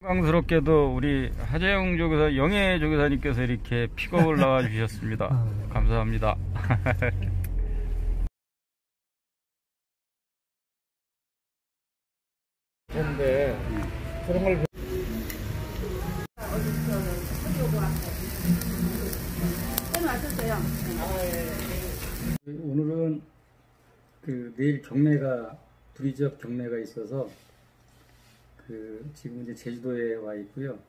영광스럽게도 우리 하재영 조교사, 영애 조교사님께서 이렇게 픽업을 나와 주셨습니다. 감사합니다. 근데 그런 걸 오늘은 내일 경매가 불이적 경매가 있어서 지금 이제 제주도에 와 있고요.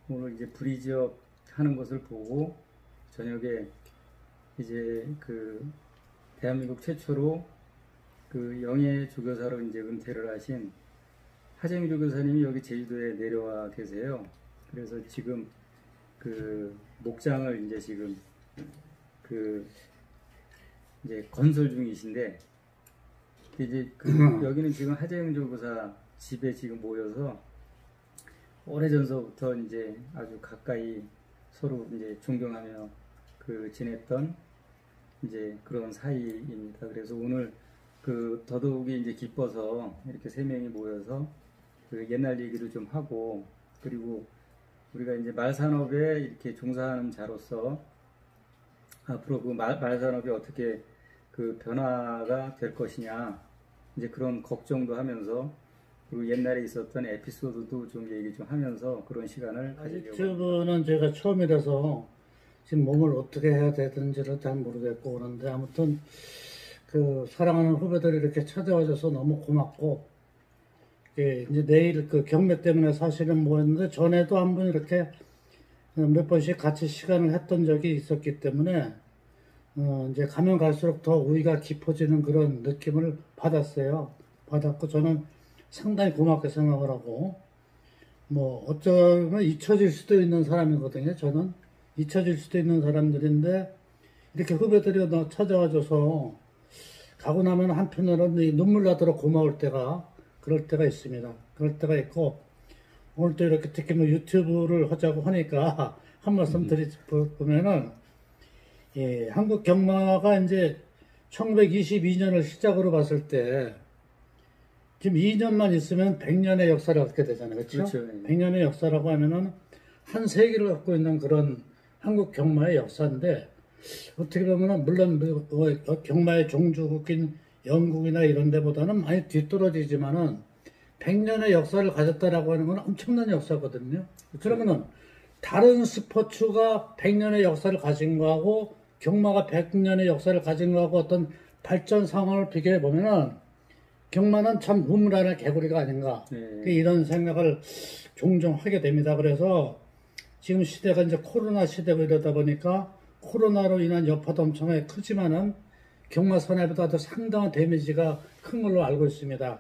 오늘 이제 불이적 하는 것을 보고 저녁에 이제 대한민국 최초로 영예 조교사로 이제 은퇴를 하신 하재영 조교사님이 여기 제주도에 내려와 계세요. 그래서 지금 목장을 이제 지금 이제 건설 중이신데, 이제 여기는 지금 하재영 조교사 집에 지금 모여서 오래전서부터 이제 아주 가까이 서로 이제 존경하며 지냈던 이제 그런 사이입니다. 그래서 오늘 더더욱이 이제 기뻐서 이렇게 세 명이 모여서 옛날 얘기도 좀 하고, 그리고 우리가 이제 말산업에 이렇게 종사하는 자로서 앞으로 말산업이 어떻게 변화가 될 것이냐, 이제 그런 걱정도 하면서, 그리고 옛날에 있었던 에피소드도 좀 얘기 좀 하면서 그런 시간을 가지려고. 유튜브는 제가 처음이라서 지금 몸을 어떻게 해야 되는지를 잘 모르겠고 그런데, 아무튼 사랑하는 후배들이 이렇게 찾아와줘서 너무 고맙고, 이제 내일 경매 때문에 사실은 뭐였는데, 전에도 한번 이렇게 몇 번씩 같이 시간을 했던 적이 있었기 때문에 이제 가면 갈수록 더 우위가 깊어지는 그런 느낌을 받았고 저는 상당히 고맙게 생각을 하고, 어쩌면 잊혀질 수도 있는 사람이거든요. 저는 잊혀질 수도 있는 사람들인데, 이렇게 후배들이 찾아와줘서 가고 나면 한편으로는 눈물 나도록 고마울 때가, 그럴 때가 있습니다. 그럴 때가 있고, 오늘 또 이렇게 특히 유튜브를 하자고 하니까 한 말씀 보면은, 한국 경마가 이제 1922년을 시작으로 봤을 때, 지금 2년만 있으면 100년의 역사를 갖게 되잖아요. 그렇죠? 100년의 역사라고 하면은 한 세기를 갖고 있는 그런 한국 경마의 역사인데, 어떻게 보면은 물론 경마의 종주국인 영국이나 이런 데보다는 많이 뒤떨어지지만은 100년의 역사를 가졌다라고 하는 건 엄청난 역사거든요. 그러면은 다른 스포츠가 100년의 역사를 가진 거하고 경마가 100년의 역사를 가진 거하고 어떤 발전 상황을 비교해 보면은 경마는 참 우물 안의 개구리가 아닌가, 이런 생각을 종종 하게 됩니다. 그래서 지금 시대가 이제 코로나 시대고 이러다 보니까 코로나로 인한 여파도 엄청나게 크지만은 경마 산업에도 상당한 데미지가 큰 걸로 알고 있습니다.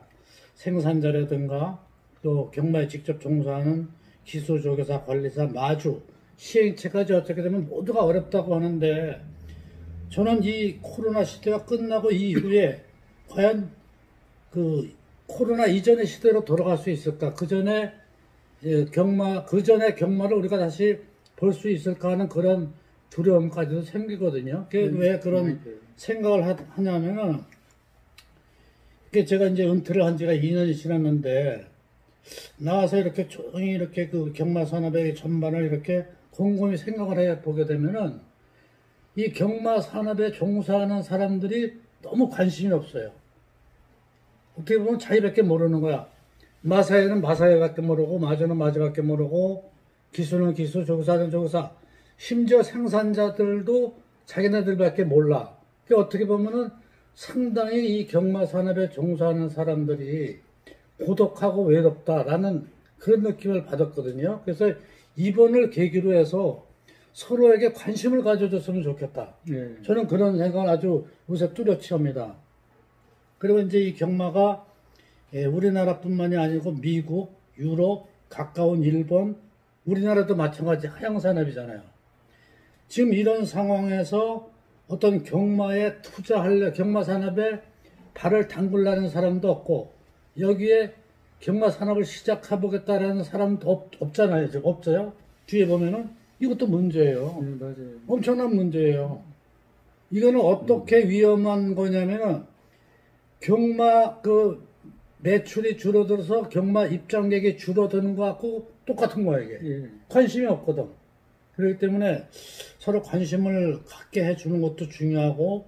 생산자라든가 또 경마에 직접 종사하는 기수, 조교사, 관리사, 마주, 시행체까지 어떻게 되면 모두가 어렵다고 하는데, 저는 이 코로나 시대가 끝나고 이후에 과연 코로나 이전의 시대로 돌아갈 수 있을까? 그 전에 경마를 우리가 다시 볼 수 있을까 하는 그런 두려움까지도 생기거든요. 왜 그런 생각을 하냐면은, 제가 이제 은퇴를 한 지가 2년이 지났는데, 나와서 이렇게 조용히 이렇게 경마 산업의 전반을 이렇게 곰곰이 생각을 해 보게 되면은, 이 경마 산업에 종사하는 사람들이 너무 관심이 없어요. 어떻게 보면 자기밖에 모르는 거야. 마사회는 마사회밖에 모르고, 마주는 마주밖에 모르고, 기수는 기수, 조교사는 조교사, 심지어 생산자들도 자기네들밖에 몰라. 어떻게 보면은 상당히 이 경마 산업에 종사하는 사람들이 고독하고 외롭다라는 그런 느낌을 받았거든요. 그래서 이번을 계기로 해서 서로에게 관심을 가져줬으면 좋겠다. 저는 그런 생각을 아주 요새 뚜렷이 합니다. 그리고 이제 이 경마가 우리나라뿐만이 아니고 미국, 유럽, 가까운 일본, 우리나라도 마찬가지 하향산업이잖아요. 지금 이런 상황에서 어떤 경마에 경마 산업에 발을 담글라는 사람도 없고, 여기에 경마 산업을 시작해보겠다라는 사람도 없잖아요. 지금 없어요. 뒤에 보면은 이것도 문제예요. 맞아요. 엄청난 문제예요. 이거는 어떻게 위험한 거냐면은, 경마 매출이 줄어들어서 경마 입장객이 줄어드는 것 같고 똑같은 거야 이게. 예. 관심이 없거든. 그렇기 때문에 서로 관심을 갖게 해주는 것도 중요하고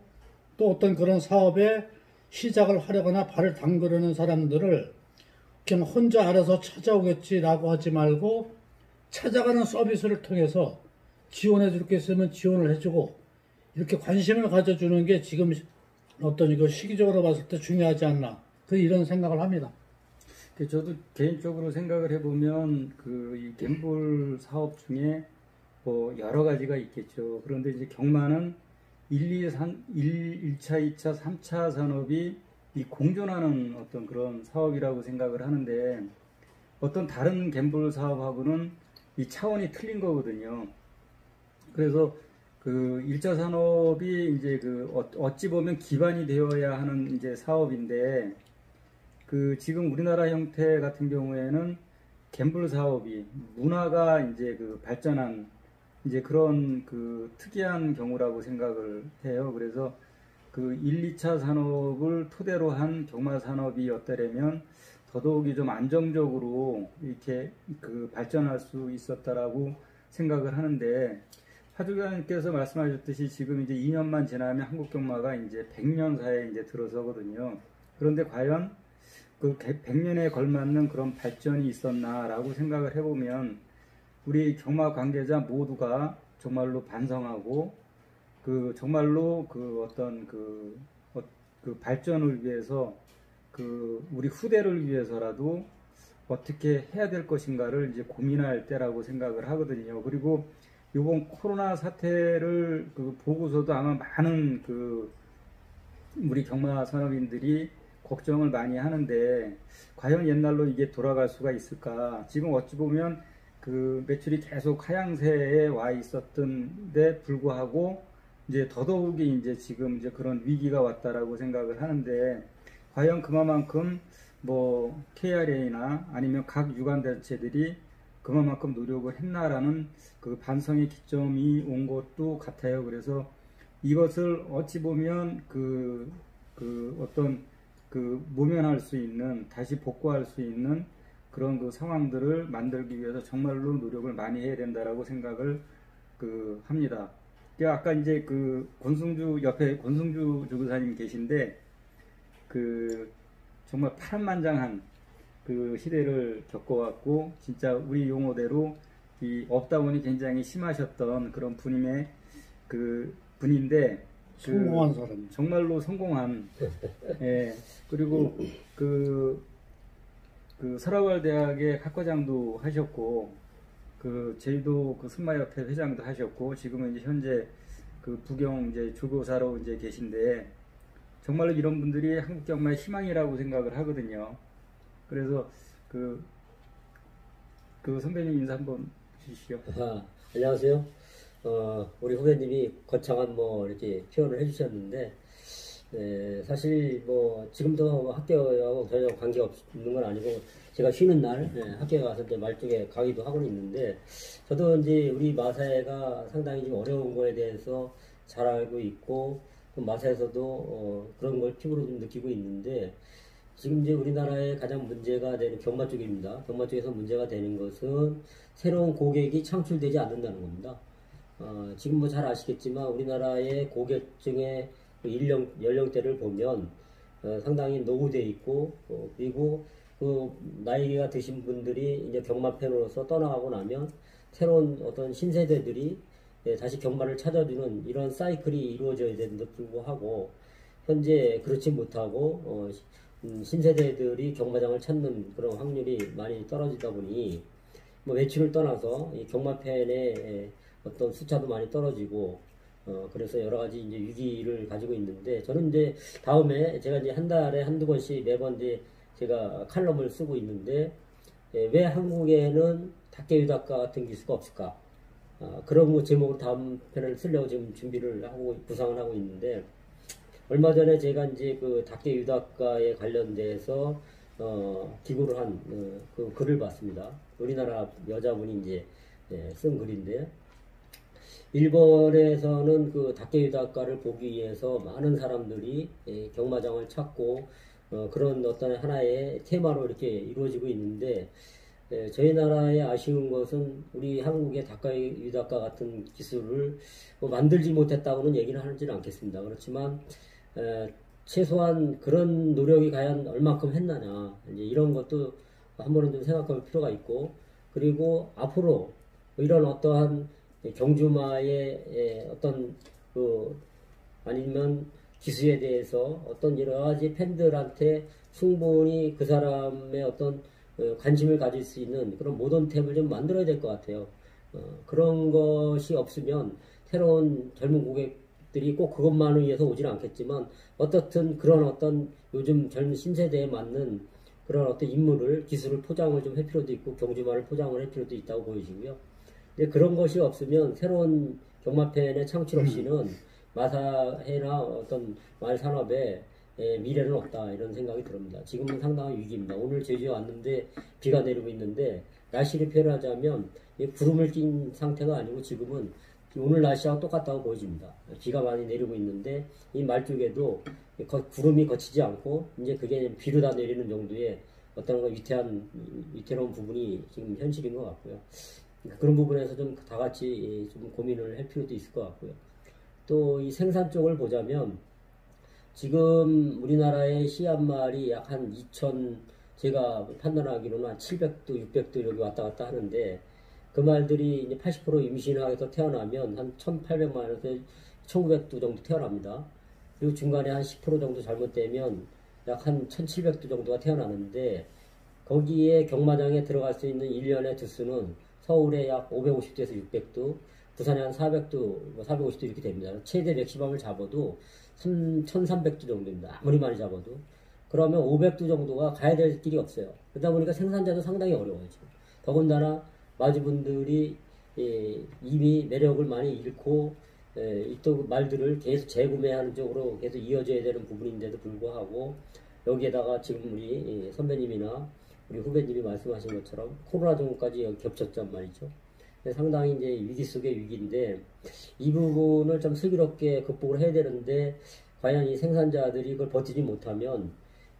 또 어떤 그런 사업에 시작을 하려거나 발을 담그려는 사람들을 그냥 혼자 알아서 찾아오겠지라고 하지 말고 찾아가는 서비스를 통해서 지원해 줄 게 있으면 지원을 해주고 이렇게 관심을 가져주는 게 지금 어떤 이거 시기적으로 봤을 때 중요하지 않나 이런 생각을 합니다. 저도 개인적으로 생각을 해보면 이 갬블 사업 중에 뭐 여러 가지가 있겠죠. 그런데 이제 경마는 1차, 2차, 3차 산업이 이 공존하는 어떤 그런 사업이라고 생각을 하는데 어떤 다른 갬블 사업하고는 이 차원이 틀린 거거든요. 그래서 1차 산업이 이제 어찌 보면 기반이 되어야 하는 이제 사업인데 지금 우리나라 형태 같은 경우에는 갬블 사업이 문화가 이제 발전한 이제 그런 특이한 경우라고 생각을 해요. 그래서 1, 2차 산업을 토대로 한 경마 산업이었다면 더더욱이 좀 안정적으로 이렇게 발전할 수 있었다라고 생각을 하는데 하주관님께서 말씀하셨듯이 지금 이제 2년만 지나면 한국 경마가 이제 100년사에 이제 들어서거든요. 그런데 과연 100년에 걸맞는 그런 발전이 있었나라고 생각을 해보면 우리 경마 관계자 모두가 정말로 반성하고 정말로 어떤 발전을 위해서 우리 후대를 위해서라도 어떻게 해야 될 것인가를 이제 고민할 때라고 생각을 하거든요. 그리고 이번 코로나 사태를 보고서도 아마 많은 우리 경마 산업인들이 걱정을 많이 하는데 과연 옛날로 이게 돌아갈 수가 있을까? 지금 어찌 보면 매출이 계속 하향세에 와 있었던데 불구하고 이제 더더욱이 이제 지금 이제 그런 위기가 왔다라고 생각을 하는데 과연 그만큼 뭐 KRA나 아니면 각 유관단체들이 그만큼 노력을 했나라는 반성의 기점이 온 것도 같아요. 그래서 이것을 어찌 보면 어떤 모면할 수 있는 다시 복구할 수 있는 그런 상황들을 만들기 위해서 정말로 노력을 많이 해야 된다라고 생각을 합니다. 아까 이제 권승주 옆에 권승주 조교사님 계신데 정말 파란만장한 시대를 겪어왔고 진짜 우리 용어대로 이 업다운이 굉장히 심하셨던 그런 분인데 성공한 사람 정말로 성공한 예 그리고 설화월 대학의 학과장도 하셨고 제주도 승마협회 회장도 하셨고 지금은 이제 현재 부경 이제 조교사로 이제 계신데 정말로 이런 분들이 한국 경마의 희망이라고 생각을 하거든요. 그래서 선배님 인사 한번 주시죠. 안녕하세요. 우리 후배님이 거창한 이렇게 표현을 해주셨는데, 사실 지금도 학교하고 전혀 관계 없는 건 아니고, 제가 쉬는 날, 학교에 가서 이제 말뚝에 강의도 하고 있는데, 저도 이제 우리 마사회가 상당히 좀 어려운 거에 대해서 잘 알고 있고, 마사에서도 그런 걸 피부로 좀 느끼고 있는데, 지금 이제 우리나라의 가장 문제가 되는 경마 쪽입니다. 경마 쪽에서 문제가 되는 것은 새로운 고객이 창출되지 않는다는 겁니다. 지금 잘 아시겠지만 우리나라의 고객층의 연령대를 보면 상당히 노후되어 있고 그리고 나이가 드신 분들이 이제 경마 팬으로서 떠나가고 나면 새로운 어떤 신세대들이 다시 경마를 찾아주는 이런 사이클이 이루어져야 되는데도 불구하고 현재 그렇지 못하고 신세대들이 경마장을 찾는 그런 확률이 많이 떨어지다 보니 매출을 떠나서 이 경마팬의 어떤 숫자도 많이 떨어지고 그래서 여러 가지 이제 위기를 가지고 있는데 저는 이제 다음에 제가 이제 한 달에 한두 번씩 매번 이제 제가 칼럼을 쓰고 있는데 왜 한국에는 닭개유닭가 같은 기수가 없을까? 그런 제목으로 다음 편을 쓰려고 지금 준비를 하고 구상을 하고 있는데 얼마 전에 제가 이제 닭개 유닭가에 관련돼서 기고를 한 글을 봤습니다. 우리나라 여자분이 이제 쓴 글인데 일본에서는 닭개 유닭가를 보기 위해서 많은 사람들이 경마장을 찾고 그런 어떤 하나의 테마로 이렇게 이루어지고 있는데, 저희 나라의 아쉬운 것은 우리 한국의 닭가위 유닭가 같은 기술을 만들지 못했다고는 얘기는 하지는 않겠습니다. 그렇지만 최소한 그런 노력이 과연 얼마큼 했느냐, 이제 이런 것도 한 번은 좀 생각할 필요가 있고, 그리고 앞으로 이런 어떠한 경주마의 어떤 아니면 기술에 대해서 어떤 여러 가지 팬들한테 충분히 그 사람의 어떤 관심을 가질 수 있는 그런 모던템을 좀 만들어야 될 것 같아요. 그런 것이 없으면 새로운 젊은 고객들이 꼭 그것만을 위해서 오지는 않겠지만, 어떻든 그런 어떤 요즘 젊은 신세대에 맞는 그런 어떤 인물을, 기술을 포장을 좀 할 필요도 있고, 경주마를 포장을 할 필요도 있다고 보여지고요. 근데 그런 것이 없으면 새로운 경마팬의 창출 없이는 마사회나 어떤 말 산업에 미래는 없다, 이런 생각이 듭니다. 지금은 상당한 위기입니다. 오늘 제주에 왔는데 비가 내리고 있는데, 날씨를 표현하자면 구름을 낀 상태가 아니고 지금은 오늘 날씨하고 똑같다고 보여집니다. 비가 많이 내리고 있는데 이 말뚝에도 구름이 거치지 않고 이제 그게 비로 다 내리는 정도의 어떤 위태로운 부분이 지금 현실인 것 같고요. 그런 부분에서 좀 다 같이 좀 고민을 할 필요도 있을 것 같고요. 또 이 생산 쪽을 보자면, 지금 우리나라의 시 한 마리 약 한 2,000, 제가 판단하기로는 한 700도, 600도 여기 왔다 갔다 하는데, 그 말들이 이제 80% 임신하게서 태어나면 한 1,800만에서 1,900도 정도 태어납니다. 그리고 중간에 한 10% 정도 잘못되면 약 한 1,700도 정도가 태어나는데, 거기에 경마장에 들어갈 수 있는 1년의 두수는 서울에 약 550도에서 600도, 부산에 한 400도, 450도 이렇게 됩니다. 최대 맥시멈을 잡아도 1,300도 정도입니다. 아무리 많이 잡아도. 그러면 500도 정도가 가야 될 길이 없어요. 그러다 보니까 생산자도 상당히 어려워요, 지금. 더군다나 마주분들이 이미 매력을 많이 잃고 또 말들을 계속 재구매하는 쪽으로 계속 이어져야 되는 부분인데도 불구하고, 여기에다가 지금 우리 선배님이나 우리 후배님이 말씀하신 것처럼 코로나 정도까지 겹쳤단 말이죠. 상당히 이제 위기 속의 위기인데, 이 부분을 좀 슬기롭게 극복을 해야 되는데, 과연 이 생산자들이 그걸 버티지 못하면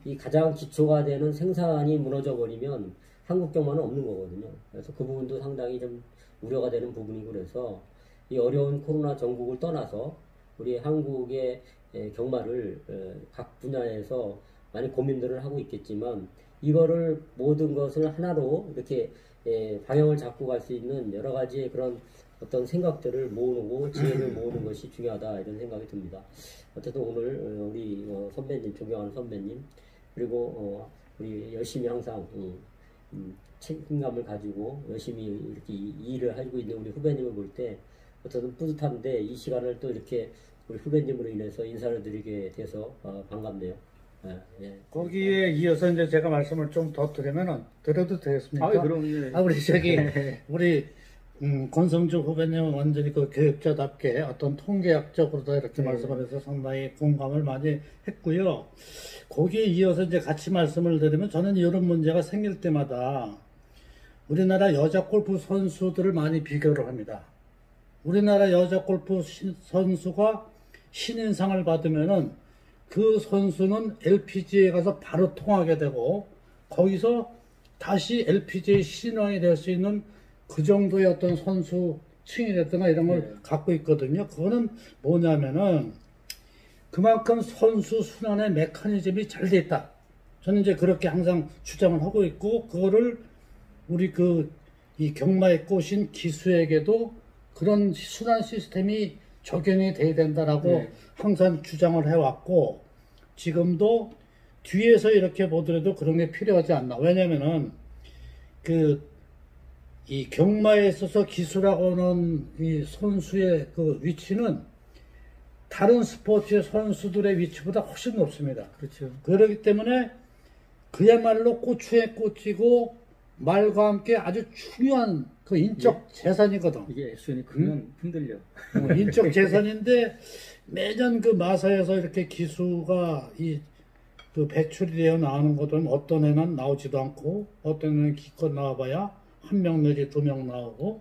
이 가장 기초가 되는 생산이 무너져 버리면 한국 경마는 없는 거거든요. 그래서 그 부분도 상당히 좀 우려가 되는 부분이고, 그래서 이 어려운 코로나 전국을 떠나서 우리 한국의 경마를 각 분야에서 많이 고민들을 하고 있겠지만, 이거를 모든 것을 하나로 이렇게 방향을 잡고 갈 수 있는 여러 가지의 그런 어떤 생각들을 모으고 지혜를 모으는 것이 중요하다, 이런 생각이 듭니다. 어쨌든 오늘 우리 선배님, 존경하는 선배님, 그리고 우리 열심히 항상 책임감을 가지고 열심히 이렇게 일을 하고 있는 우리 후배님을 볼 때 어쨌든 뿌듯한데, 이 시간을 또 이렇게 우리 후배님으로 인해서 인사를 드리게 돼서 반갑네요. 예. 거기에 이어서 이제 제가 말씀을 좀 더 드리면은, 드려도 되겠습니까? 그럼 예. 우리 우리 권성주 후배님은 완전히 그 교육자답게 어떤 통계학적으로도 이렇게 말씀하면서 상당히 공감을 많이 했고요. 거기에 이어서 이제 같이 말씀을 드리면, 저는 이런 문제가 생길 때마다 우리나라 여자 골프 선수들을 많이 비교를 합니다. 우리나라 여자 골프 선수가 신인상을 받으면은 그 선수는 LPGA에 가서 바로 통하게 되고, 거기서 다시 LPGA 신인왕이 될 수 있는 그 정도의 어떤 선수 층이라든가 이런 걸 갖고 있거든요. 그거는 뭐냐면은 그만큼 선수 순환의 메커니즘이 잘 돼 있다. 저는 이제 그렇게 항상 주장을 하고 있고, 그거를 우리 이 경마의 꽃인 기수에게도 그런 순환 시스템이 적용이 돼야 된다라고 항상 주장을 해왔고, 지금도 뒤에서 이렇게 보더라도 그런 게 필요하지 않나. 왜냐면은 이 경마에 있어서 기수라고 하는 이 선수의 그 위치는 다른 스포츠의 선수들의 위치보다 훨씬 높습니다. 그렇죠. 그렇기 때문에 그야말로 고추에 꽂히고 말과 함께 아주 중요한 그 인적 재산이거든. 이게 액션이 크면 흔들려. 인적 재산인데, 매년 그 마사에서 이렇게 기수가 그 배출이 되어 나오는 것들은 어떤 해는 나오지도 않고, 어떤 해는 기껏 나와봐야 1명 내지 2명 나오고,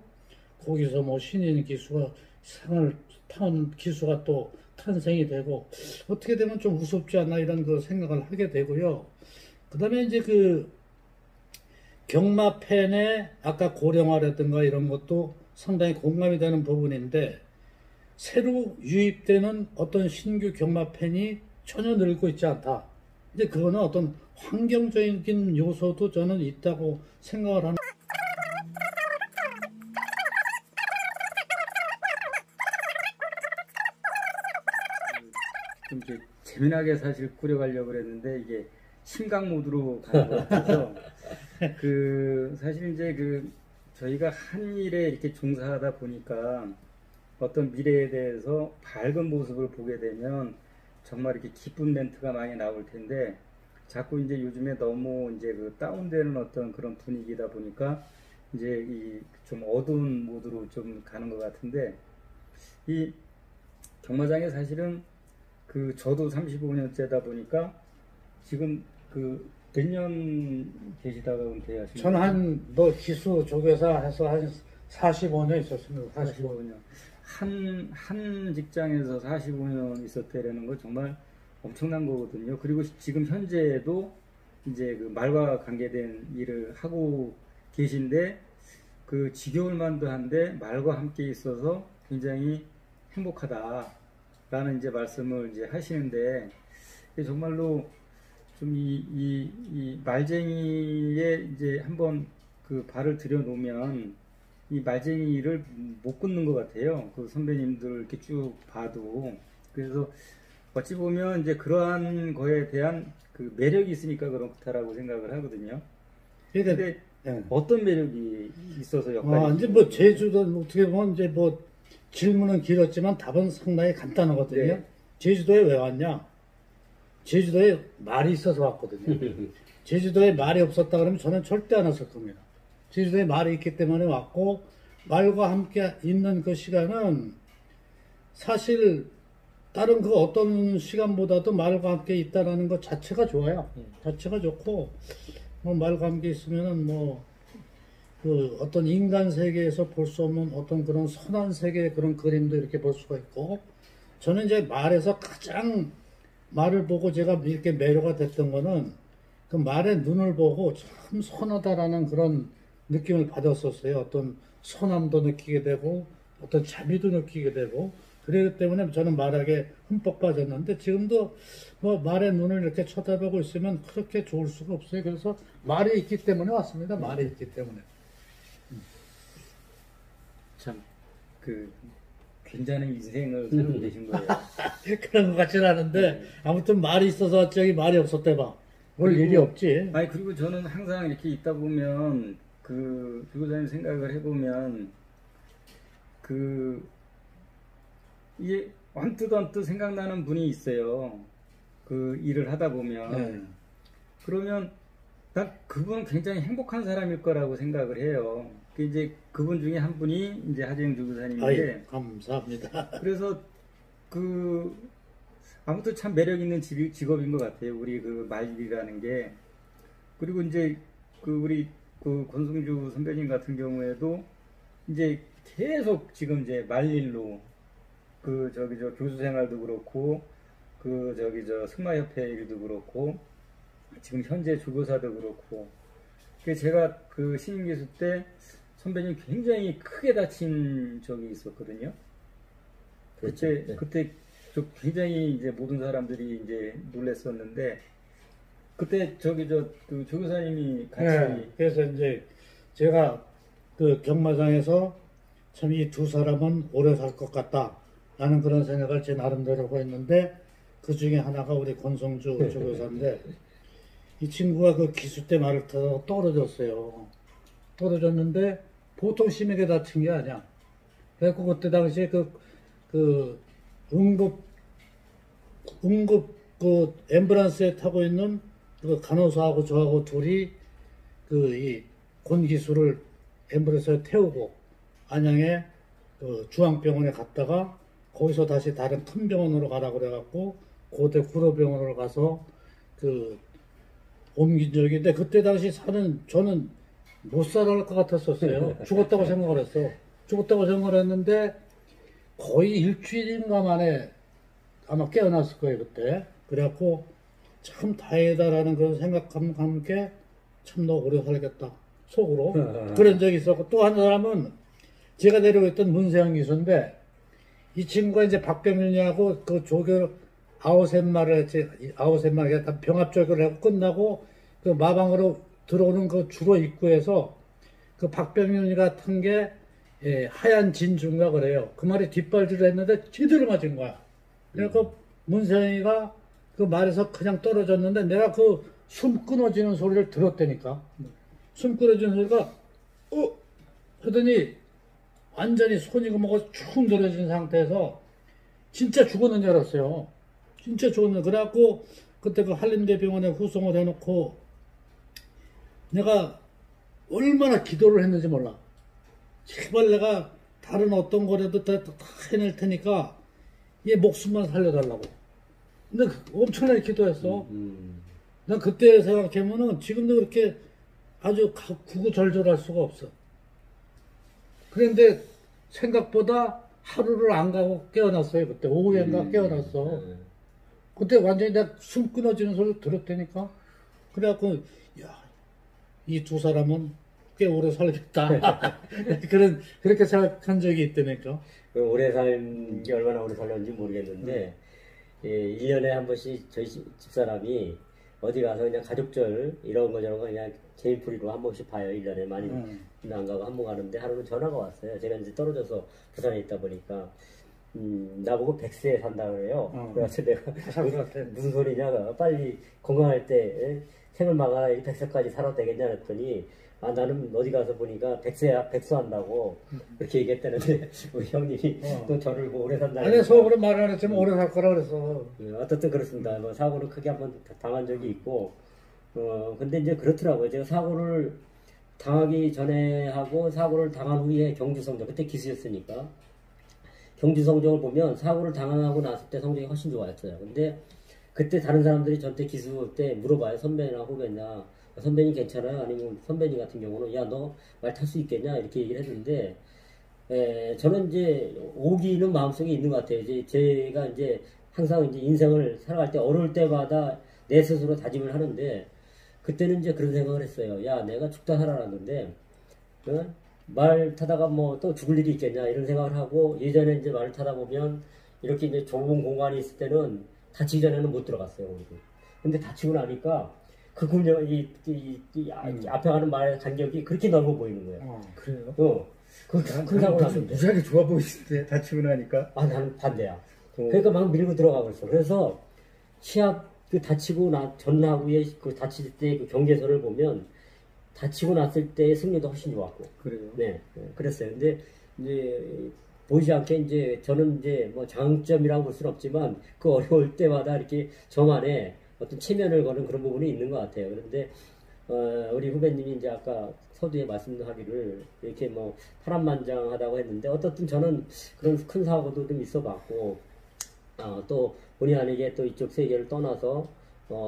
거기서 뭐 신인 기수가 생을 타는 기수가 또 탄생이 되고 어떻게 되면 좀 무섭지 않나 이런 그 생각을 하게 되고요. 그다음에 이제 그 경마펜의 아까 고령화라든가 이런 것도 상당히 공감이 되는 부분인데 새로 유입되는 어떤 신규 경마펜이 전혀 늘고 있지 않다. 이제 그거는 어떤 환경적인 요소도 저는 있다고 생각을 하는. 좀 이렇게 재미나게 사실 꾸려가려고 그랬는데 이게 심각 모드로 가는 것 같아서 사실 이제 저희가 한 일에 이렇게 종사하다 보니까 어떤 미래에 대해서 밝은 모습을 보게 되면 정말 이렇게 기쁜 멘트가 많이 나올 텐데 자꾸 이제 요즘에 너무 이제 다운되는 어떤 그런 분위기다 보니까 이제 이 좀 어두운 모드로 좀 가는 것 같은데 이 경마장에 사실은 저도 35년째다 보니까 지금 몇 년 계시다가 은퇴하신 저는 뭐 기수 조교사 해서 한 45년 있었습니다. 45년. 한 직장에서 45년 있었다라는 거 정말 엄청난 거거든요. 그리고 지금 현재도 이제 말과 관계된 일을 하고 계신데 지겨울 만도 한데 말과 함께 있어서 굉장히 행복하다라는 이제 말씀을 이제 하시는데 정말로 좀 이 말쟁이에 이제 한번 발을 들여놓으면 이 말쟁이를 못 끊는 것 같아요. 선배님들 이렇게 쭉 봐도. 그래서 어찌 보면 이제 그러한 거에 대한 매력이 있으니까 그렇다라고 생각을 하거든요. 근데 네. 어떤 매력이 있어서 역할이? 이제 뭐 제주도 어떻게 보면 이제 뭐 질문은 길었지만 답은 상당히 간단하거든요. 네. 제주도에 왜 왔냐? 제주도에 말이 있어서 왔거든요. 제주도에 말이 없었다 그러면 저는 절대 안 왔을 겁니다. 제주도에 말이 있기 때문에 왔고 말과 함께 있는 그 시간은 사실 다른 어떤 시간보다도 말과 함께 있다라는 것 자체가 좋아요. 자체가 좋고 뭐 말과 함께 있으면은 어떤 인간 세계에서 볼 수 없는 어떤 그런 선한 세계의 그런 그림도 이렇게 볼 수가 있고 저는 이제 말에서 가장 말을 보고 제가 이렇게 매료가 됐던 거는 그 말의 눈을 보고 참 선하다라는 그런 느낌을 받았었어요. 어떤 선함도 느끼게 되고 어떤 자비도 느끼게 되고 그렇기 때문에 저는 말하게 흠뻑 빠졌는데 지금도 뭐 말의 눈을 이렇게 쳐다보고 있으면 그렇게 좋을 수가 없어요. 그래서 말이 있기 때문에 왔습니다. 말이 있기 때문에. 참 굉장한 인생을 살고 계신 거예요. 그런 것 같지는 않은데 아무튼 말이 있어서 왔지 여기 말이 없었대 봐. 올 일이 없지. 아니 그리고 저는 항상 이렇게 있다 보면 교사님 생각을 해보면 이게 언뜻 생각나는 분이 있어요. 일을 하다 보면 네. 그러면 난 그분은 굉장히 행복한 사람일 거라고 생각을 해요. 이제 그분 중에 한 분이 이제 하재영 조교사님인데 감사합니다. 그래서 아무튼 참 매력 있는 직업인 것 같아요. 우리 말일이라는 게. 그리고 이제 우리 권성주 선배님 같은 경우에도 이제 계속 지금 이제 말일로 교수 생활도 그렇고 승마협회 일도 그렇고 지금 현재 조교사도 그렇고 제가 신임기수 때 선배님 굉장히 크게 다친 적이 있었거든요. 그렇죠. 그때 굉장히 이제 모든 사람들이 이제 놀랬었는데 그때 조교사님이 같이 그래서 이제 제가 경마장에서 참 이 두 사람은 오래 살 것 같다라는 그런 생각을 제 나름대로 하고 있는데 그 중에 하나가 우리 권성주 조교사인데 이 친구가 기수 때 말을 타서 떨어졌어요. 떨어졌는데 보통 심하게 다친 게 아니야. 그래갖고 그때 당시에 응급 앰뷸런스에 타고 있는 간호사하고 저하고 둘이 이 권기수를 앰뷸런스에 태우고 안양에 중앙병원에 갔다가 거기서 다시 다른 큰 병원으로 가라고 그래갖고 고대 구로병원으로 가서 옮긴 적이 있는데 그때 당시 저는 못 살아갈 것 같았었어요. 죽었다고 생각을 했어. 죽었다고 생각을 했는데 거의 일주일인가 만에 아마 깨어났을 거예요, 그때. 그래갖고 참 다행이다라는 그런 생각함과 함께 참 너 오래 살겠다. 속으로. 그런 적이 있었고, 또 한 사람은 제가 데리고 있던 문세영 기수인데, 이 친구가 이제 박병윤이하고 그 조교 아웃셋마를 했지, 아웃셋마, 병합조교를 하고 끝나고 그 마방으로 들어오는 그 주로 입구에서 그 박병윤이가 탄 게 하얀 진주인가 그래요. 그 말이 뒷발질을 했는데 제대로 맞은 거야. 그래서 문세영이가 그 말에서 그냥 떨어졌는데 내가 그 숨 끊어지는 소리를 들었다니까. 숨 끊어지는 소리가 하더니 완전히 손이 뭐가 축 늘어진 상태에서 진짜 죽었는 줄 알았어요. 진짜 죽었는. 그래갖고 그때 그 한림대병원에 후송을 해놓고 내가 얼마나 기도를 했는지 몰라. 제발 내가 다른 어떤 거라도 다 해낼 테니까 얘 목숨만 살려달라고. 근데 엄청나게 기도했어. 난 그때 생각하면은 지금도 그렇게 아주 구구절절할 수가 없어. 그런데 생각보다 하루를 안 가고 깨어났어요. 그때 오후엔가 깨어났어. 그때 완전히 내가 숨 끊어지는 소리를 들었다니까. 그래갖고 야, 이 두 사람은 꽤 오래 살겠다. 그렇게 생각한 적이 있다니까. 오래 산 게 얼마나 오래 살렸는지 모르겠는데 1년에 한 번씩 저희 집사람이 어디 가서 그냥 가족절 이런 거 저런 거 그냥 재미풀이로 한 번씩 봐요. 1년에 많이 안 가고 한 번 가는데 하루는 전화가 왔어요. 제가 이제 떨어져서 부산에 있다 보니까 나보고 100세에 산다 그래요. 그래서 내가 무슨 소리냐, 빨리 건강할 때 생을 막아라 100세까지 살아도 되겠냐 했더니 나는 어디 가서 보니까 100세 한다고 그렇게 얘기했다는데 우리 형님이 또 저를 뭐 오래 산다. 아니 속으로 말 안 했지만 오래 살 거라 그랬어. 어떻든 그렇습니다. 뭐 사고를 크게 한번 당한 적이 있고 근데 이제 그렇더라고요. 제가 사고를 당하기 전에 하고 사고를 당한 후에 경주 성적, 그때 기수였으니까 경주 성적을 보면 사고를 당하고 났을 때 성적이 훨씬 좋았어요. 근데 그때 다른 사람들이 저한테 기수 때 물어봐요. 선배나 후배나 선배님 괜찮아요? 아니면 선배님 같은 경우는 야 너 말 탈 수 있겠냐 이렇게 얘기를 했는데 저는 이제 오기는 마음속에 있는 것 같아요. 이제 제가 이제 항상 이제 인생을 살아갈 때 어려울 때마다 내 스스로 다짐을 하는데 그때는 이제 그런 생각을 했어요. 야 내가 죽다 살아났는데 말 타다가 뭐 또 죽을 일이 있겠냐 이런 생각을 하고 예전에 이제 말을 타다 보면 이렇게 이제 좁은 공간이 있을 때는 다치기 전에는 못 들어갔어요. 근데 다치고 나니까 그 군요 앞에 가는 말의 간격이 그렇게 넓어 보이는 거예요. 그래요? 큰 사고 났는데. 무지하게 좋아 보이시는데 다치고 나니까. 나는 반대야. 그러니까 막 밀고 들어가고 있어. 그래서 시합 그 다치고 전하고에 그 다칠 때 그 경계선을 보면 다치고 났을 때의 승리도 훨씬 좋았고. 그래요? 네, 그랬어요. 근데 이제 보이지 않게 이제 저는 이제 뭐 장점이라고 볼 수는 없지만 그 어려울 때마다 이렇게 저만의 어떤 체면을 거는 그런 부분이 있는 것 같아요. 그런데 우리 후배님이 이제 아까 서두에 말씀하기를 이렇게 뭐 파란만장하다고 했는데 어떻든 저는 그런 큰 사고도 좀 있어봤고 또 본의 아니게 또 이쪽 세계를 떠나서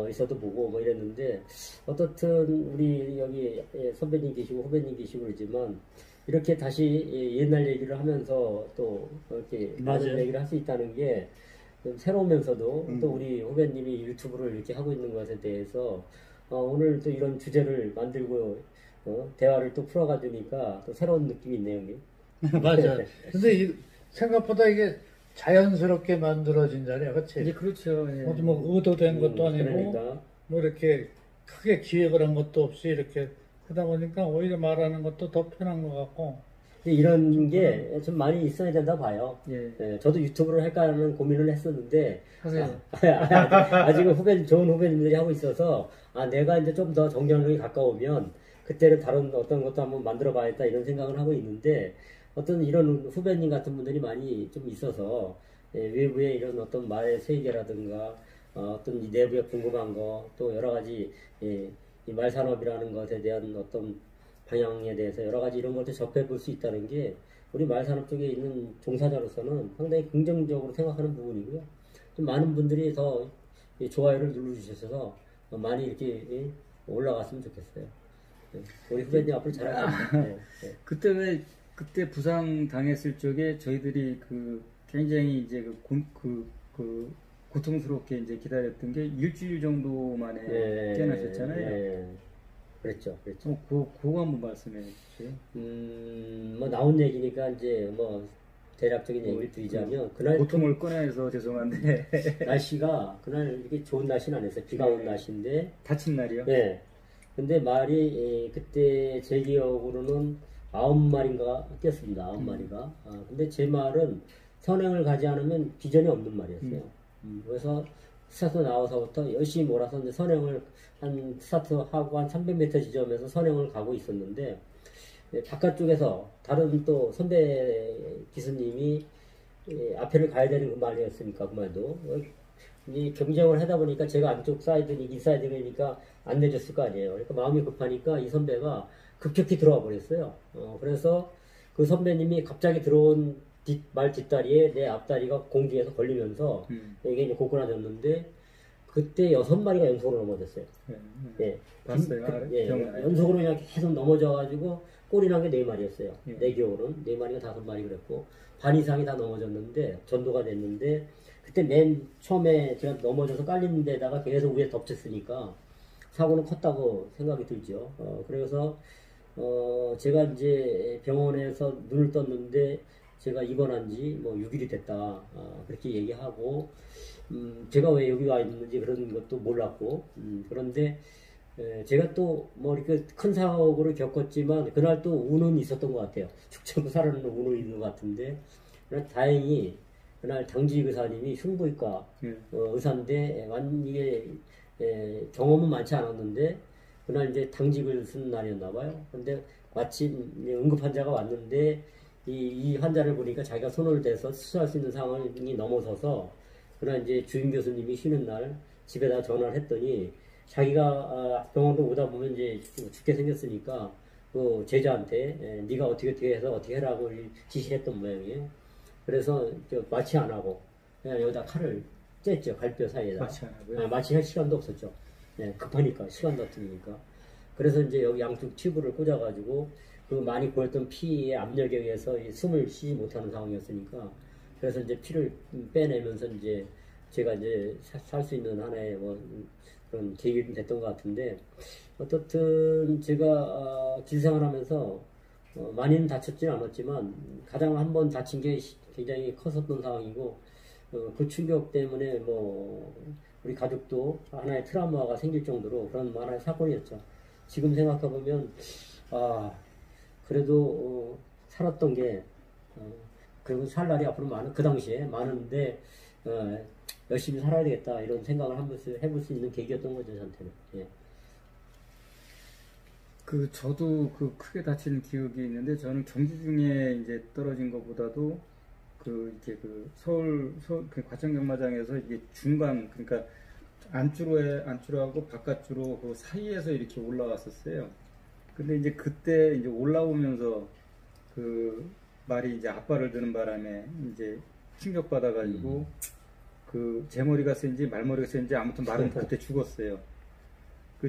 있어도 보고 뭐 이랬는데 어떻든 우리 여기 선배님 계시고 후배님 계시고 그러지만 이렇게 다시 옛날 얘기를 하면서 또 이렇게 많은 얘기를 할 수 있다는 게 좀 새로우면서도 또 우리 후배님이 유튜브를 이렇게 하고 있는 것에 대해서 오늘 또 이런 주제를 만들고 대화를 또 풀어가지니까 또 새로운 느낌이 있네요. 맞아. 근데 생각보다 이게 자연스럽게 만들어진 자리야, 그렇지? 네, 그렇죠. 예. 뭐 의도된 것도 아니고 그러니까. 뭐 이렇게 크게 기획을 한 것도 없이 이렇게 하다 보니까 오히려 말하는 것도 더 편한 것 같고. 이런 게 좀 많이 있어야 된다 봐요. 예. 저도 유튜브를 할까 하는 고민을 했었는데 하세요. 아직은 좋은 후배님들이 하고 있어서 내가 이제 좀 더 정년에 가까우면 그때는 다른 어떤 것도 한번 만들어 봐야겠다 이런 생각을 하고 있는데 어떤 이런 후배님 같은 분들이 많이 좀 있어서 외부의 이런 어떤 말의 세계라든가 어떤 이 내부에 궁금한 거 또 여러 가지 이 말산업이라는 것에 대한 어떤 방향에 대해서 여러 가지 이런 것들 접해 볼 수 있다는 게 우리 말산업 쪽에 있는 종사자로서는 상당히 긍정적으로 생각하는 부분이고요. 좀 많은 분들이 더 좋아요를 눌러주셔서 많이 이렇게 올라갔으면 좋겠어요. 우리 후배님 앞으로 잘하겠습니다. 그때 부상 당했을 적에 저희들이 그 굉장히 이제 고통스럽게 이제 기다렸던 게 일주일 정도 만에 깨어나셨잖아요. 예. 그랬죠. 그거 한번 말씀해 주세요. 뭐 나온 얘기니까 이제 뭐 대략적인 얘기를 드리자면 그날 고통을 꺼내서 죄송한데 날씨가 그날 이게 좋은 날씨는 아니었어요. 비가 온 날씨인데 다친 날이요? 네. 근데 말이 그때 제 기억으로는 9마리인가 뛰었습니다. 9마리가. 근데 제 말은 선행을 가지 않으면 비전이 없는 말이었어요. 그래서 스타트 나와서부터 열심히 몰아서 이제 선행을 한 스타트하고 한 300m 지점에서 선행을 가고 있었는데 바깥쪽에서 다른 또 선배 기수님이 앞에를 가야 되는 그 말이었으니까 그 말도 이 경쟁을 하다 보니까 제가 안쪽 사이드 인사이드니까 안 내줬을 거 아니에요. 그러니까 마음이 급하니까 이 선배가 급격히 들어와 버렸어요. 그래서 그 선배님이 갑자기 들어온 말 뒷다리에 내 앞다리가 공중에서 걸리면서 이게 이제 고꾸라졌는데 그때 6마리가 연속으로 넘어졌어요. 예. 봤어요. 연속으로 그냥 계속 넘어져가지고 꼴이 난 게 4마리였어요. 내 기억으로는 4마리가 5마리 그랬고 반 이상이 다 넘어졌는데 전도가 됐는데 그때 맨 처음에 제가 넘어져서 깔리는 데다가 계속 위에 덮쳤으니까 사고는 컸다고 생각이 들죠. 그래서 제가 이제 병원에서 눈을 떴는데 제가 입원한 지 뭐 6일이 됐다. 그렇게 얘기하고, 제가 왜 여기 와 있는지 그런 것도 몰랐고, 그런데, 제가 또 뭐 이렇게 큰 사고를 겪었지만, 그날 또 운은 있었던 것 같아요. 죽지 않고 살아나는 운은 있는 것 같은데, 그날 다행히, 그날 당직 의사님이 흉부외과 의사인데, 이게, 경험은 많지 않았는데, 그날 이제 당직을 쓴 날이었나 봐요. 근데 마침 응급 환자가 왔는데, 이 환자를 보니까 자기가 손을 대서 수술할 수 있는 상황이 넘어서서 그날 이제 주임 교수님이 쉬는 날 집에다 전화를 했더니 자기가 병원으로 오다 보면 이제 죽게 생겼으니까 그 제자한테 네가 어떻게 해서 어떻게 해라고 지시했던 모양이에요. 그래서 마취 안 하고 그냥 여기다 칼을 쬐죠. 갈뼈 사이에다. 마취 안 하고요? 마취할 시간도 없었죠. 네, 급하니까 시간도 없으니까. 그래서 이제 여기 양쪽 튜브를 꽂아가지고 그 많이 고였던 피의 압력에 의해서 숨을 쉬지 못하는 상황이었으니까 그래서 이제 피를 빼내면서 이제 제가 이제 살 수 있는 하나의 뭐 그런 계기가 됐던 것 같은데 어떻든 제가 기생활하면서 많이는 다쳤지는 않았지만 가장 한 번 다친 게 굉장히 컸었던 상황이고 그 충격 때문에 뭐 우리 가족도 하나의 트라우마가 생길 정도로 그런 하나의 사건이었죠. 지금 생각해 보면 그래도 살았던 게 그리고 살 날이 앞으로 그 당시에 많은데 열심히 살아야 되겠다 이런 생각을 한 번씩 해볼 수 있는 계기였던 거죠 저한테는. 예. 저도 크게 다친 기억이 있는데 저는 경주 중에 이제 떨어진 것보다도 서울 과천경마장에서 이게 중간 그러니까 안주로하고 바깥주로 그 사이에서 이렇게 올라왔었어요. 근데 이제 그때 이제 올라오면서 그 말이 이제 앞발을 드는 바람에 이제 충격받아가지고 제 머리가 센지 말머리가 센지 아무튼 말은 그때 죽었어요.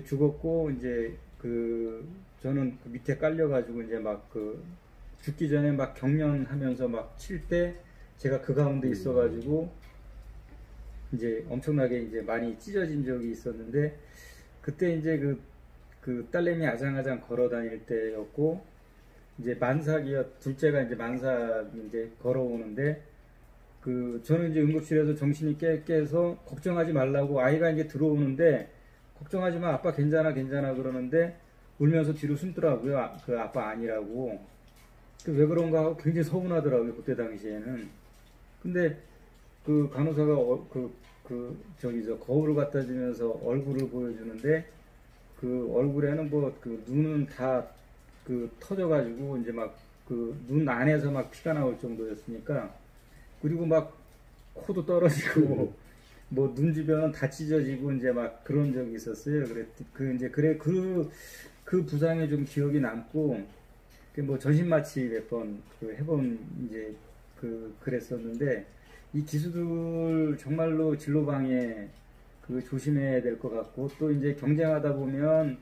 죽었고 이제 저는 밑에 깔려가지고 이제 막 죽기 전에 막 경련하면서 막 칠 때 제가 그 가운데 있어가지고 이제 엄청나게 이제 많이 찢어진 적이 있었는데 그때 이제 딸내미 아장아장 걸어 다닐 때였고, 이제 둘째가 이제 만삭 이제 걸어오는데, 저는 이제 응급실에서 정신이 깨서 걱정하지 말라고 아이가 이제 들어오는데, 걱정하지 마, 아빠 괜찮아 그러는데, 울면서 뒤로 숨더라고요. 그 아빠 아니라고. 왜 그런가 하고 굉장히 서운하더라고요, 그때 당시에는. 근데 간호사가 거울을 갖다 주면서 얼굴을 보여주는데, 얼굴에는 눈은 다 터져가지고 이제 막 눈 안에서 막 피가 나올 정도였으니까 그리고 막 코도 떨어지고 뭐 눈 주변은 다 찢어지고 이제 막 그런 적이 있었어요. 그 부상이 좀 기억이 남고 뭐 전신마취 몇 번 해본 이제 그랬었는데 이 기수들 정말로 진로방해 조심해야 될 것 같고 또 이제 경쟁하다 보면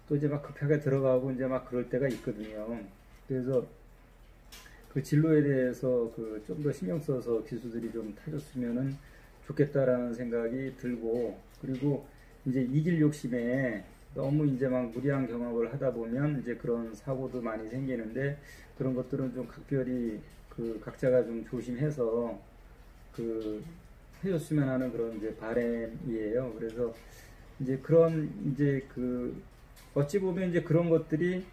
또 이제 막 급하게 들어가고 이제 막 그럴 때가 있거든요. 그래서 그 진로에 대해서 그 좀 더 신경 써서 기수들이 좀 타줬으면은 좋겠다라는 생각이 들고, 그리고 이제 이길 욕심에 너무 이제 막 무리한 경험을 하다 보면 이제 그런 사고도 많이 생기는데, 그런 것들은 좀 각별히 그 각자가 좀 조심해서 그 해줬으면 하는 그런 이제 바람이에요. 그래서 이제 그런 이제 그 어찌 보면 이제 그런 것들이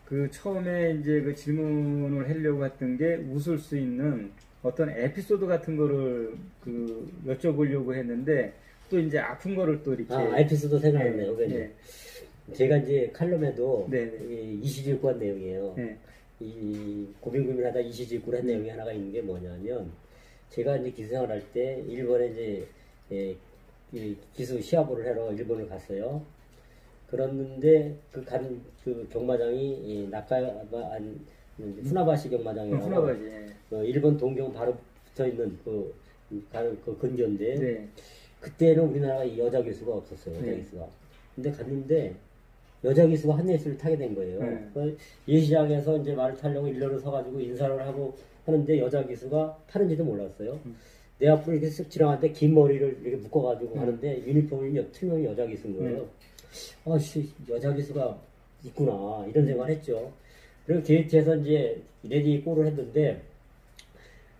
그 처음에 이제 그 질문을 하려고 했던 게 웃을 수 있는 어떤 에피소드 같은 거를 그 여쭤보려고 했는데, 또 이제 아픈 거를 또 이렇게. 에피소드 생각났네요. 네. 제가 이제 칼럼에도 네. 이시질구한 내용이에요. 네. 이 고민고민하다 이시질구한 내용이 하나가 있는 게 뭐냐면, 제가 이제 기수생활 할 때 일본에 이제 이 기수 시합을 하러 일본을 갔어요. 그랬는데 그 경마장이 이 후나바시 경마장이라고. 후나바시. 일본 동경 바로 붙어 있는 그 근교인데. 네. 그때는 우리나라가 여자 기수가 없었어요. 여자 기수가. 근데 갔는데 여자 기수가 한 레이스를 타게 된 거예요. 그 예시장에서 이제 말을 타려고 일렬로 서가지고 인사를 하고 하는데 여자 기수가 타는지도 몰랐어요. 내 앞으로 이렇게 쓱 지나갔는데 긴 머리를 이렇게 묶어가지고 하는데 유니폼이 투명히 여자 기수인 거예요. 아씨, 여자 기수가 있구나 이런 생각을 했죠. 그리고 게이트에서 이제 레디 골을 했는데,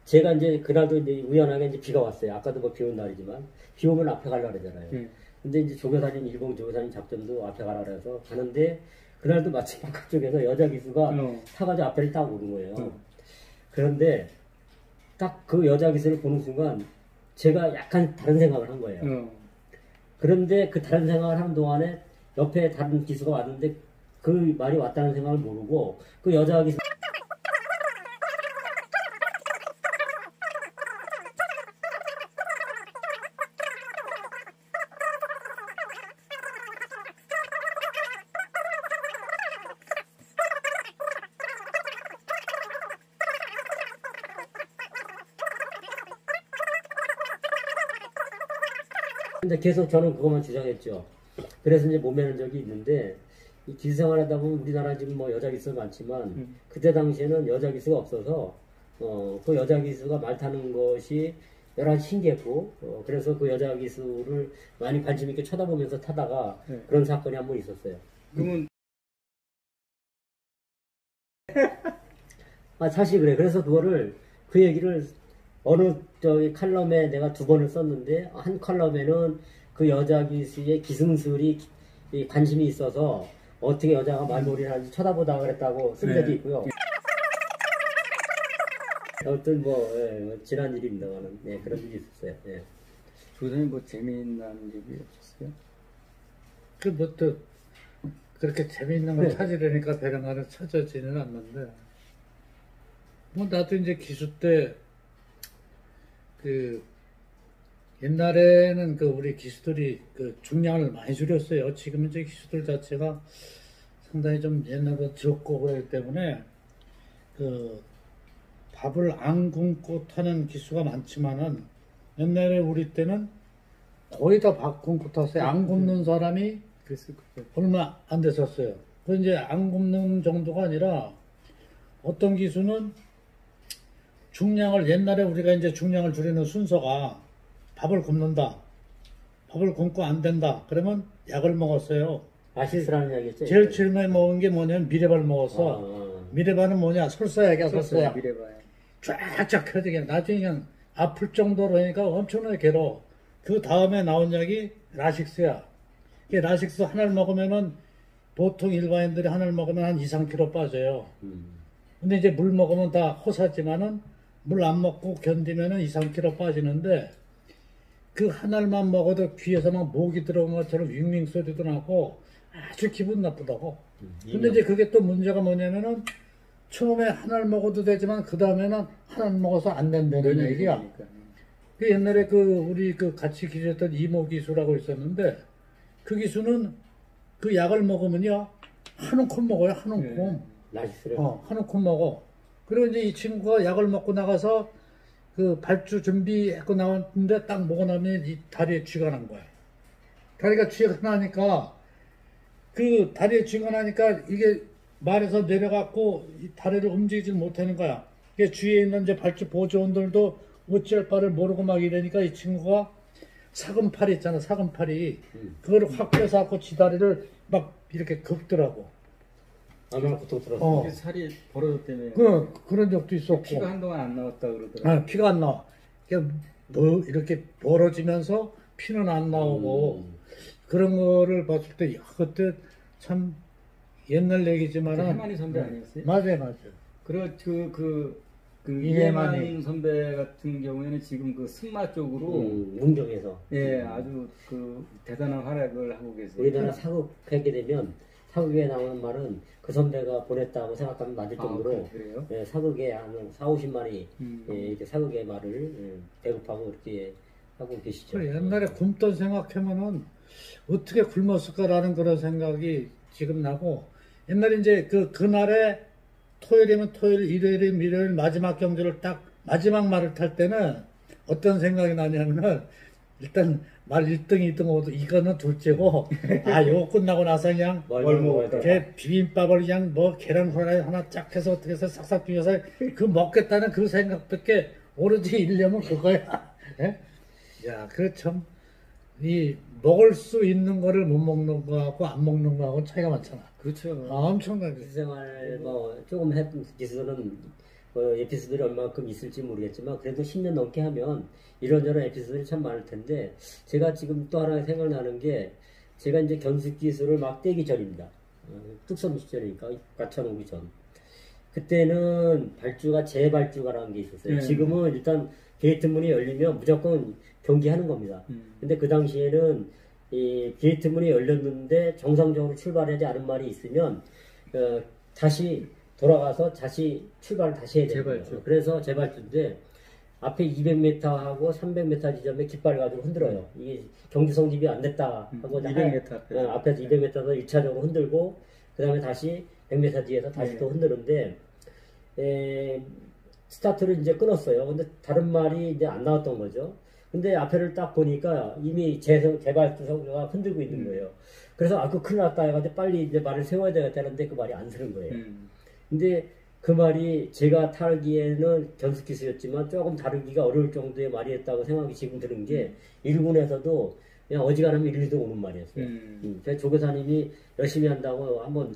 제가 이제 그날도 이제 우연하게 이제 비가 왔어요. 아까도 뭐 비 온 날이지만 비 오면 앞에 가려고 그러잖아요. 근데 이제 조교사님, 일본 조교사님 작전도 앞에 가라 그래서 가는데, 그날도 마침 바깥쪽에서 여자 기수가 타가지고 앞에를 딱 오는 거예요. 그런데 딱 그 여자 기수를 보는 순간 제가 약간 다른 생각을 한 거예요. 그런데 그 다른 생각을 하는 동안에 옆에 다른 기수가 왔는데 그 말이 왔다는 생각을 모르고 그 여자 기수 근데 계속 저는 그것만 주장했죠. 그래서 이제 못 매는 적이 있는데, 이 기수생활 하다 보면 우리나라 지금 뭐 여자 기수가 많지만 그때 당시에는 여자 기수가 없어서 그 여자 기수가 말 타는 것이 여러 가지 신기했고, 그래서 그 여자 기수를 많이 관심 있게 쳐다보면서 타다가 그런 사건이 한 번 있었어요. 그러면 사실 그래. 그래서 그 얘기를 어느 저기 칼럼에 내가 2번을 썼는데, 한 칼럼에는 그 여자 기수의 기승술이 관심이 있어서 어떻게 여자가 말놀이를 하는지 쳐다보다가 그랬다고 쓴 적이 있고요. 어떤 지난 일입니다만은 그런 일이 있었어요. 조사님 뭐 재미있는 얘기 없었어요? 또 그렇게 재미있는 걸 찾으려니까 대량간에 찾아지는 않는데, 뭐 나도 이제 기수 때 옛날에는 우리 기수들이 중량을 많이 줄였어요. 지금은 이제 기수들 자체가 상당히 좀 옛날보다 적고 그러기 때문에 밥을 안 굶고 타는 기수가 많지만은, 옛날에 우리 때는 거의 다 밥 굶고 탔어요. 안 굶는 사람이 얼마 안 됐었어요. 그 이제 안 굶는 정도가 아니라 어떤 기수는 중량을, 옛날에 우리가 이제 중량을 줄이는 순서가 밥을 굶는다, 밥을 굶고 안 된다 그러면 약을 먹었어요. 아시스라는 약이었죠? 제일 처음에 먹은 게 뭐냐면 미레바를 먹었어. 미레바는 뭐냐, 설사약이야. 설사약. 미래봐요. 쫙쫙 펴지게 나중에 그냥 아플 정도로 하니까 엄청나게 괴로워. 그 다음에 나온 약이 라식스야. 이 라식스 하나를 먹으면은 보통 일반인들이 하나를 먹으면 한 2, 3kg 빠져요. 근데 이제 물 먹으면 다 호사지만은 물 안 먹고 견디면은 2, 3kg 빠지는데, 그 하나만 먹어도 귀에서 막 목이 들어온 것처럼 윙윙 소리도 나고 아주 기분 나쁘다고. 근데 이제 그게 또 문제가 뭐냐면은, 처음에 하나를 먹어도 되지만 그 다음에는 하나를 먹어서 안 된다는 얘기야. 그 옛날에 우리 같이 기수했던 이모 기수라고 있었는데, 그 기수는 그 약을 먹으면요 한 움큼 먹어요. 한 움큼. 라식스를. 한 움큼 먹어. 그리고 이제 이 친구가 약을 먹고 나가서 발주 준비하고 나왔는데 딱 먹고 나면 이 다리에 쥐가 난 거야. 다리가 쥐가 나니까, 그 다리에 쥐가 나니까 이게 말에서 내려갖고 이 다리를 움직이지 못하는 거야. 이게 주위에 있는 이제 발주 보조원들도 어찌할 바를 모르고 막 이러니까 이 친구가 사금팔이 있잖아, 사금팔이. 그거를 확 펴서 갖고 지다리를 막 이렇게 긋더라고. 얼마나 고통스러웠어. 어. 살이 벌어졌다며. 그런 적도 있었고. 피가 한동안 안 나왔다 그러더라고. 아, 피가 안 나와. 뭐 이렇게 벌어지면서 피는 안 나오고 그런 거를 봤을 때, 야, 그때 참 옛날 얘기지만은. 해만이 선배 아니었어요? 맞아요. 이해만 선배 같은 경우에는 지금 그 승마 쪽으로 문경에서 예 아주 그 대단한 활약을 하고 계세요. 우리나라 사극하게 되면 사극에 나오는 말은 그 선배가 보냈다고 생각하면 맞을 정도로 그래요? 예, 사극에 한 4, 50마리 예, 이렇게 사극의 말을 배급하고 이렇게 하고 계시죠. 그래, 옛날에 굶던 생각하면은 어떻게 굶었을까라는 그런 생각이 지금 나고, 옛날에 이제 그날에 토요일이면 토요일, 일요일이면 일요일 마지막 경주를 딱 마지막 말을 탈 때는 어떤 생각이 나냐면은, 일단 말 1등, 2등, 5등 이거는 둘째고, 요거 끝나고 나서 그냥 뭘 먹어야 돼? 걔 비빔밥을 그냥 뭐 계란 후라이 하나 쫙 해서 어떻게 해서 싹싹 비벼서 그 먹겠다는 그 생각밖에 오로지 일념은 그거야. 예? 야, 그 참, 먹을 수 있는 거를 못 먹는 거하고 안 먹는 거하고 차이가 많잖아. 그렇죠. 엄청나게. 생활 뭐 조금 했던 기술은 에피소드들이 얼마큼 있을지 모르겠지만 그래도 10년 넘게 하면 이런저런 에피소드들이 참 많을 텐데, 제가 지금 또 하나 생각나는 게, 제가 이제 견습 기술을 막 떼기 전입니다. 뚝섬 시절이니까 과천 오기 전. 그때는 발주가 재발주가라는 게 있었어요. 지금은 일단 게이트 문이 열리면 무조건 경기하는 겁니다. 근데 그 당시에는 이 게이트 문이 열렸는데 정상적으로 출발하지 않은 말이 있으면 다시 돌아가서 다시 출발을 다시 해야 됩니다. 재발주. 그래서 재발주인데 앞에 200m하고 300m 지점에 깃발을 가지고 흔들어요. 이게 경주 성립이 안 됐다 하고 200m 앞에서 200m에서 1차적으로 흔들고 그 다음에 다시 100m 뒤에서 다시 또 흔드는데, 스타트를 이제 끊었어요. 근데 다른 말이 이제 안 나왔던 거죠. 근데 앞에를 딱 보니까 이미 재발주가 흔들고 있는 거예요. 그래서 그 큰일 났다 해가지고 빨리 이제 말을 세워야 되겠다는데 그 말이 안 서는 거예요. 근데 그 말이 제가 타기에는 견습기수였지만 조금 다루기가 어려울 정도의 말이었다고 생각이 지금 드는 게, 일군에서도 그냥 어지간하면 1, 2등 오는 말이었어요. 그래서 조교사님이 열심히 한다고 한번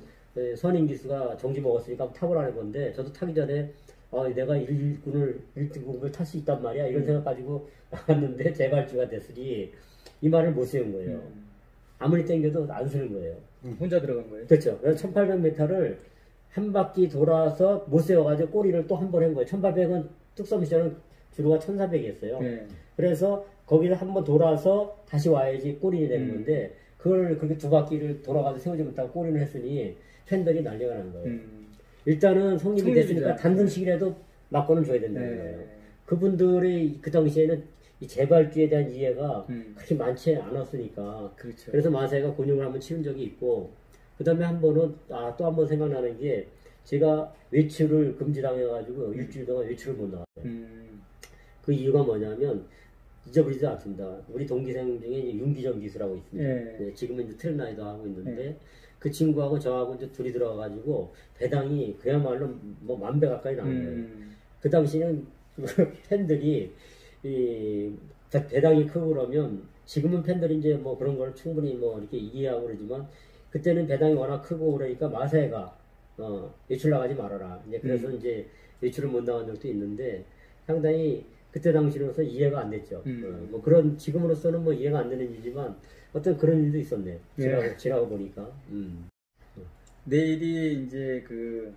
선임기수가 정지 먹었으니까 한번 타보라는 건데, 저도 타기 전에 내가 1등급을 탈 수 있단 말이야 이런 생각 가지고 나왔는데 재발주가 됐으니 이 말을 못 세운 거예요. 아무리 땡겨도 안 서는 거예요. 혼자 들어간 거예요? 그렇죠. 그래서 1800m를 한 바퀴 돌아서 못 세워가지고 꼬리를 또 한 번 한 거예요. 1800은 뚝섬 시절은 주로가 1400이었어요. 그래서 거기를 한 번 돌아서 다시 와야지 꼬리를 되는 건데, 그걸 그렇게 두 바퀴를 돌아가서 세우지 못하고 꼬리를 했으니 팬들이 난리가 난 거예요. 일단은 성립이 됐으니까 단등식이라도 맞고는 줘야 된다는 거예요. 그분들의 그 당시에는 이 재발주에 대한 이해가 그렇게 많지 않았으니까. 그렇죠. 그래서 마사이가 곤욕을 한번 치른 적이 있고, 그 다음에 한 번은 또 한 번 생각나는 게, 제가 외출을 금지당해가지고 일주일 동안 외출을 못 나왔어요. 그 이유가 뭐냐면, 잊어버리지 않습니다. 우리 동기생 중에 이제 윤기정 기수라고 있습니다. 네, 지금은 이제 트랙라이더 하고 있는데, 그 친구하고 저하고 이제 둘이 들어가가지고 배당이 그야말로 뭐 10,000배 가까이 나온 거예요. 그 당시에는 팬들이 배당이 크고 그러면, 지금은 팬들이 이제 뭐 그런 걸 충분히 뭐 이렇게 이해하고 그러지만, 그때는 배당이 워낙 크고 그러니까 마사회가 외출 나가지 말아라. 이제 그래서 이제 외출을 못 나간 적도 있는데, 상당히 그때 당시로서 이해가 안 됐죠. 뭐 그런 지금으로서는 뭐 이해가 안 되는 일이지만 어떤 그런 일도 있었네요. 지나고 보니까. 내일이 이제 그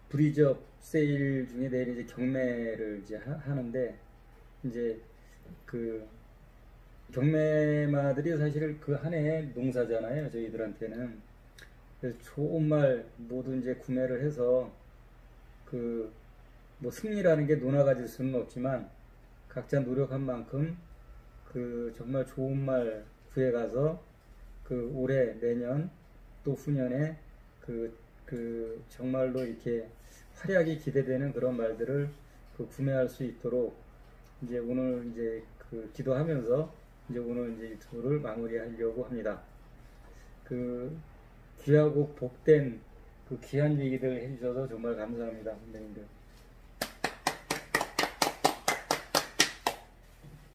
브리즈업 세일 중에 내일 이제 경매를 이제 하는데, 이제 그 경매마들이 사실 그 한 해의 농사잖아요, 저희들한테는. 그래서 좋은 말 모두 이제 구매를 해서 그 뭐 승리라는 게 논아가질 수는 없지만 각자 노력한 만큼 그 정말 좋은 말 구해가서 그 올해 내년 또 후년에 그 정말로 이렇게 활약이 기대되는 그런 말들을 그 구매할 수 있도록 이제 오늘 이제 그 기도하면서 이제 오늘 이제 유튜브를 마무리하려고 합니다. 그 귀하고 복된 그 귀한 얘기들 해주셔서 정말 감사합니다, 선배님들.